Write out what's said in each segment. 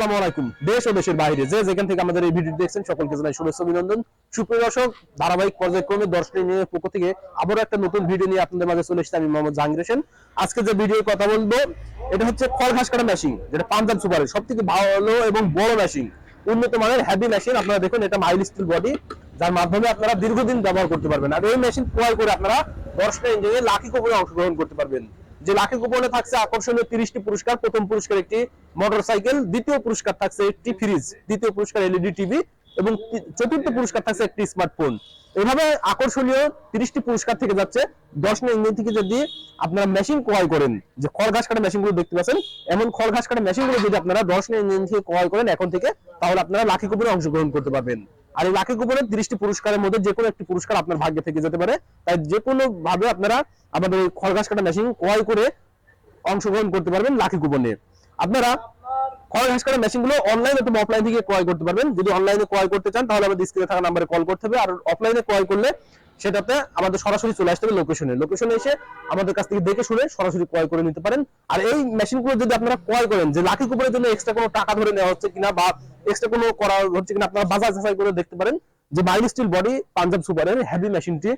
আসসালামু আলাইকুম। দেশ ও দেশের বাইরে যে যেখান থেকে আমাদের এই ভিডিও দেখছেন সকলকে জানাই শুভেচ্ছা অভিনন্দন। সুপ্রিয় দর্শক, ধারাবাহিক পর্যায়ক্রমে দর্শক নিউজের পক্ষ থেকে আবারও একটা নতুন ভিডিও নিয়ে আপনাদের মাঝে চলে এসেছি। আমি মোহাম্মদ জাহাঙ্গীর হোসেন। আজকে যে ভিডিওর কথা বলবো এটা হচ্ছে খড় ঘাস কাটা মেশিন, যেটা পাঞ্জাব সুপারের সবথেকে ভালো এবং বড় মেশিন, উন্নত মানের হেভি মেশিন। আপনারা দেখুন, এটা মাইল স্টিল বডি, যার মাধ্যমে আপনারা দীর্ঘদিন ব্যবহার করতে পারবেন। আর এই মেশিন ক্রয় করে আপনারা 10টা ইঞ্জিনে লাকি কুপনে অংশগ্রহণ করতে পারবেন। যে লাকি কুপনে থাকছে আকর্ষণীয় 30টি পুরস্কার। প্রথম পুরস্কার একটি মোটরসাইকেল, দ্বিতীয় পুরস্কার থাকছে একটি ফ্রিজ, তৃতীয় পুরস্কার এলইডি টিভি এবং চতুর্থ পুরস্কার থাকছে একটি স্মার্টফোন। এভাবে আকর্ষণীয় 30টি পুরস্কার থেকে যাচ্ছে। 10 ইঞ্জিন থেকে যদি আপনারা মেশিন ক্রয় করেন, যে খড় ঘাস কাটা মেশিনগুলো দেখতে পাচ্ছেন, এমন খড় ঘাস কাটা মেশিনগুলো যদি আপনারা 10 ইঞ্জিন থেকে ক্রয় করেন এখন থেকে, তাহলে আপনারা লাকি কুপনে অংশগ্রহণ করতে পারবেন। আর এই লাকি কুপনের 30টি পুরস্কারের মধ্যে যে কোনো একটি পুরস্কার আপনার ভাগ্যে থেকে যেতে পারে। তাই যে কোনো ভাবে আপনারা আমাদের এই খড় ঘাস কাটা মেশিন ক্রয় করে অংশগ্রহণ করতে পারবেন লাকি কুপনে। আপনারা খড় ঘাস কাটা মেশিনগুলো অনলাইন অথবা অফলাইন থেকে ক্রয় করতে পারবেন। যদি অনলাইনে ক্রয় করতে চান তাহলে আমাদের স্ক্রিনে থাকা নম্বরে কল করতে হবে, আর অফলাইনে ক্রয় করলে সেটাতে আমাদের সরাসরি চলে আসতে হবে লোকেশনে এসে আমাদের কাছ থেকে দেখে শুনে সরাসরি ক্রয় করে নিতে পারেন। আর এই মেশিনগুলো যদি আপনারা ক্রয় করেন, যে লাকি কুপনের জন্য এক্সট্রা কোনো টাকা ধরে নেওয়া হচ্ছে কিনা বা এক্সট্রা কোনো করা হচ্ছে কিনা, আপনারা বাজার যাচাই করে দেখতে পারেন যে মাইল স্টিল বডি পাঞ্জাব সুপারের হেভি মেশিনটি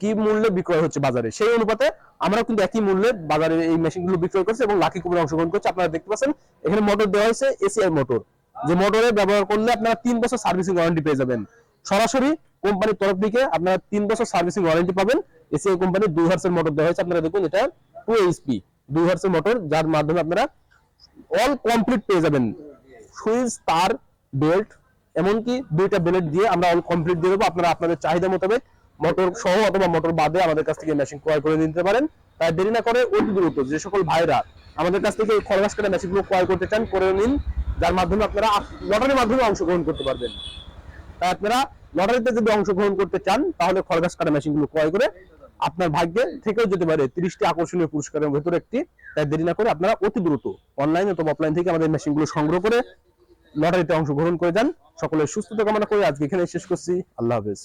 কি মূল্যে বিক্রয় হচ্ছে বাজারে, সেই অনুপাতে আমরা কিন্তু একই মূল্যে বাজারে এই মেশিনগুলো বিক্রয় করছি এবং লাকি কুপনে অংশগ্রহণ করছি। আপনারা দেখতে পাচ্ছেন এখানে মোটর দেওয়া হয়েছে এসিআই মোটর, যে মোটরে ব্যবহার করলে আপনারা 3 বছর সার্ভিসিং ওয়ারেন্টি পেয়ে যাবেন। সরাসরি কোম্পানির তরফ থেকে আপনারা 3 বছর সার্ভিসিং ওয়ারেন্টি পাবেন। এসিআই কোম্পানির 2 হার্সের মোটর দেওয়া হয়েছে। আপনারা দেখুন, এটা 2 এইচপি 2 হার্সের মোটর, যার মাধ্যমে আপনারা অল কমপ্লিট পেয়ে যাবেন। সুইচ, তার, বেল্ট, এমনকি 2টা বেল্ট দিয়ে আমরা অল কমপ্লিট দিয়ে দেবো। আপনারা আপনাদের চাহিদা মোতাবেক মোটর সহ অথবা মোটর বাদে আমাদের কাছ থেকে মেশিন ক্রয় করে নিতে পারেন। তাই দেরি না করে অতি দ্রুত যে সকল ভাইরা আমাদের কাছ থেকে খড় ঘাস কাটা মেশিনগুলো ক্রয় করতে চান করে নিন, যার মাধ্যমে আপনারা লটারির মাধ্যমে অংশগ্রহণ করতে পারবেন। তাই আপনারা লটারিতে যদি অংশগ্রহণ করতে চান তাহলে খড় ঘাস কাটা মেশিনগুলো ক্রয় করে আপনার ভাগ্যে থেকেও যেতে পারে 30টি আকর্ষণীয় পুরস্কারের ভেতরে একটি। তাই দেরি না করে আপনারা অতি দ্রুত অনলাইন অথবা অফলাইন থেকে আমাদের মেশিনগুলো সংগ্রহ করে লটারিতে অংশগ্রহণ করে যান। সকলের সুস্থতা কামনা করে আজকে এখানে শেষ করছি। আল্লাহ হাফেজ।